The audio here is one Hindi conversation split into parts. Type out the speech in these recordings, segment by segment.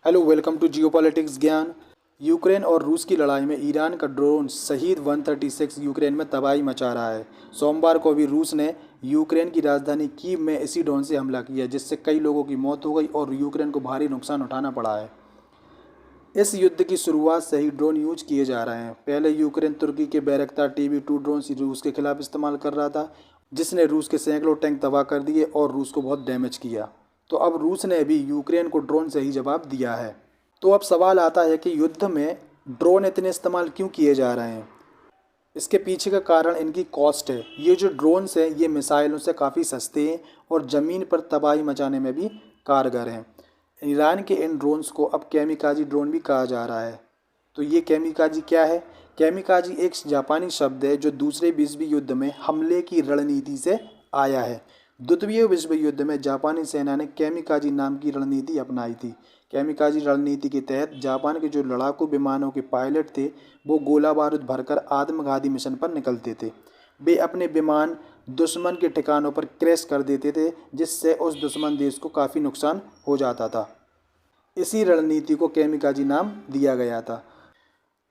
हेलो, वेलकम टू जियोपॉलिटिक्स ज्ञान। यूक्रेन और रूस की लड़ाई में ईरान का ड्रोन शहीद 136 यूक्रेन में तबाही मचा रहा है। सोमवार को भी रूस ने यूक्रेन की राजधानी कीव में इसी ड्रोन से हमला किया, जिससे कई लोगों की मौत हो गई और यूक्रेन को भारी नुकसान उठाना पड़ा है। इस युद्ध की शुरुआत से ही ड्रोन यूज किए जा रहे हैं। पहले यूक्रेन तुर्की के बैरक्तार TB2 ड्रोन रूस के खिलाफ इस्तेमाल कर रहा था, जिसने रूस के सैकड़ों टैंक तबाह कर दिए और रूस को बहुत डैमेज किया। तो अब रूस ने भी यूक्रेन को ड्रोन से ही जवाब दिया है। तो अब सवाल आता है कि युद्ध में ड्रोन इतने इस्तेमाल क्यों किए जा रहे हैं। इसके पीछे का कारण इनकी कॉस्ट है। ये जो ड्रोन्स हैं ये मिसाइलों से काफ़ी सस्ते हैं और ज़मीन पर तबाही मचाने में भी कारगर हैं। ईरान के इन ड्रोन्स को अब कैमिकाजी ड्रोन भी कहा जा रहा है। तो ये कैमिकाजी क्या है? कैमिकाजी एक जापानी शब्द है जो दूसरे विश्व युद्ध में हमले की रणनीति से आया है। द्वितीय विश्व युद्ध में जापानी सेना ने कैमिकाजी नाम की रणनीति अपनाई थी। कैमिकाजी रणनीति के तहत जापान के जो लड़ाकू विमानों के पायलट थे वो गोला बारूद भरकर आत्मघाती मिशन पर निकलते थे। वे अपने विमान दुश्मन के ठिकानों पर क्रैश कर देते थे, जिससे उस दुश्मन देश को काफ़ी नुकसान हो जाता था। इसी रणनीति को कैमिकाजी नाम दिया गया था।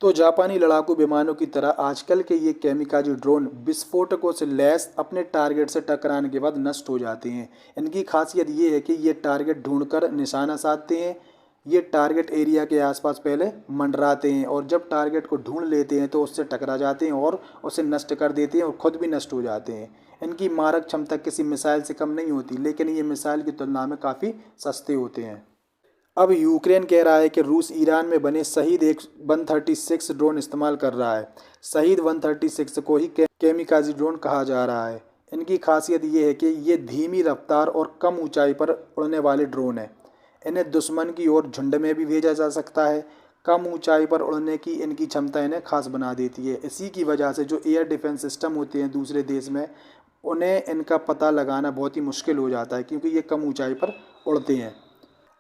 तो जापानी लड़ाकू विमानों की तरह आजकल के ये कैमिकाजी ड्रोन विस्फोटकों से लैस अपने टारगेट से टकराने के बाद नष्ट हो जाते हैं। इनकी खासियत ये है कि ये टारगेट ढूंढकर निशाना साधते हैं। ये टारगेट एरिया के आसपास पहले मंडराते हैं और जब टारगेट को ढूंढ लेते हैं तो उससे टकरा जाते हैं और उसे नष्ट कर देते हैं और ख़ुद भी नष्ट हो जाते हैं। इनकी मारक क्षमता किसी मिसाइल से कम नहीं होती, लेकिन ये मिसाइल की तुलना में काफ़ी सस्ते होते हैं। अब यूक्रेन कह रहा है कि रूस ईरान में बने शहीद 136 ड्रोन इस्तेमाल कर रहा है। शहीद 136 को ही कैमिकाजी ड्रोन कहा जा रहा है। इनकी खासियत ये है कि ये धीमी रफ्तार और कम ऊंचाई पर उड़ने वाले ड्रोन हैं। इन्हें दुश्मन की ओर झुंड में भी भेजा जा सकता है। कम ऊंचाई पर उड़ने की इनकी क्षमता इन्हें खास बना देती है। इसी की वजह से जो एयर डिफेंस सिस्टम होते हैं दूसरे देश में, उन्हें इनका पता लगाना बहुत ही मुश्किल हो जाता है, क्योंकि ये कम ऊंचाई पर उड़ते हैं।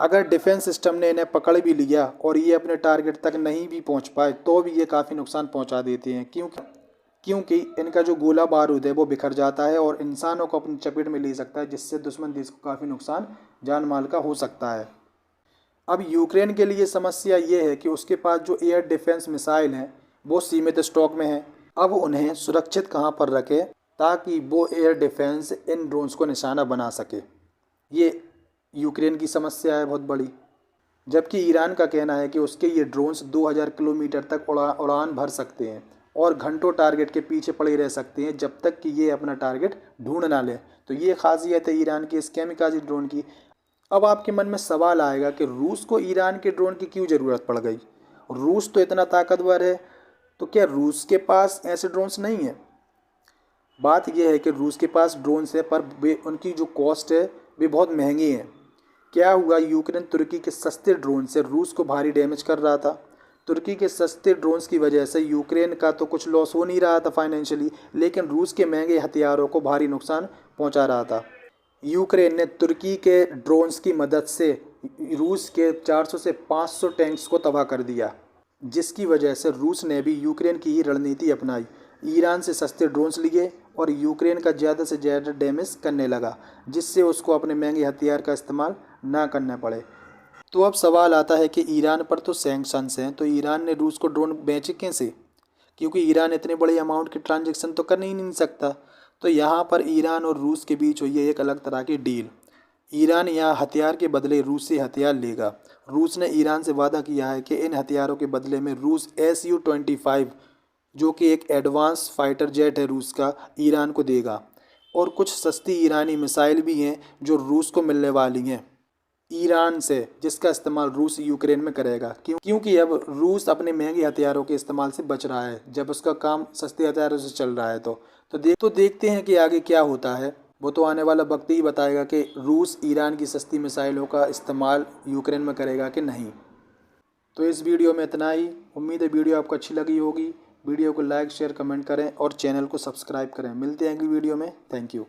अगर डिफेंस सिस्टम ने इन्हें पकड़ भी लिया और ये अपने टारगेट तक नहीं भी पहुंच पाए तो भी ये काफ़ी नुकसान पहुंचा देते हैं, क्योंकि इनका जो गोला बारूद है वो बिखर जाता है और इंसानों को अपनी चपेट में ले सकता है, जिससे दुश्मन देश को काफ़ी नुकसान जान माल का हो सकता है। अब यूक्रेन के लिए समस्या ये है कि उसके पास जो एयर डिफेंस मिसाइल हैं वो सीमित स्टॉक में हैं। अब उन्हें सुरक्षित कहाँ पर रखें ताकि वो एयर डिफेंस इन ड्रोन्स को निशाना बना सके। ये यूक्रेन की समस्या है बहुत बड़ी। जबकि ईरान का कहना है कि उसके ये ड्रोन्स 2000 किलोमीटर तक उड़ान भर सकते हैं और घंटों टारगेट के पीछे पड़े रह सकते हैं जब तक कि ये अपना टारगेट ढूंढ ना ले। तो ये खासियत है ईरान के इस कैमिकाजी ड्रोन की। अब आपके मन में सवाल आएगा कि रूस को ईरान के ड्रोन की क्यों ज़रूरत पड़ गई? रूस तो इतना ताकतवर है, तो क्या रूस के पास ऐसे ड्रोन्स नहीं हैं? बात यह है कि रूस के पास ड्रोन्स है, पर उनकी जो कॉस्ट है वे बहुत महंगी हैं। क्या हुआ, यूक्रेन तुर्की के सस्ते ड्रोन से रूस को भारी डैमेज कर रहा था। तुर्की के सस्ते ड्रोन्स की वजह से यूक्रेन का तो कुछ लॉस हो नहीं रहा था फाइनेंशियली, लेकिन रूस के महंगे हथियारों को भारी नुकसान पहुंचा रहा था। यूक्रेन ने तुर्की के ड्रोन्स की मदद से रूस के 400 से 500 टैंक्स को तबाह कर दिया, जिसकी वजह से रूस ने भी यूक्रेन की ही रणनीति अपनाई। ईरान से सस्ते ड्रोन्स लिए और यूक्रेन का ज़्यादा से ज़्यादा डैमेज करने लगा, जिससे उसको अपने महंगे हथियार का इस्तेमाल ना करना पड़े। तो अब सवाल आता है कि ईरान पर तो सैंक्शंस हैं, तो ईरान ने रूस को ड्रोन बेचे कैसे? क्योंकि ईरान इतने बड़े अमाउंट के ट्रांजैक्शन तो कर ही नहीं सकता। तो यहाँ पर ईरान और रूस के बीच हुई है एक अलग तरह की डील। ईरान यहाँ हथियार के बदले रूस से हथियार लेगा। रूस ने ईरान से वादा किया है कि इन हथियारों के बदले में रूस Su-25, जो कि एक एडवांस फाइटर जेट है रूस का, ईरान को देगा। और कुछ सस्ती ईरानी मिसाइल भी हैं जो रूस को मिलने वाली हैं ईरान से, जिसका इस्तेमाल रूस यूक्रेन में करेगा। क्योंकि अब रूस अपने महंगे हथियारों के इस्तेमाल से बच रहा है, जब उसका काम सस्ते हथियारों से चल रहा है। तो देखते हैं कि आगे क्या होता है। वो तो आने वाला वक्त ही बताएगा कि रूस ईरान की सस्ती मिसाइलों का इस्तेमाल यूक्रेन में करेगा कि नहीं। तो इस वीडियो में इतना ही। उम्मीद है वीडियो आपको अच्छी लगी होगी। वीडियो को लाइक, शेयर, कमेंट करें और चैनल को सब्सक्राइब करें। मिलते हैं अगली वीडियो में। Thank you.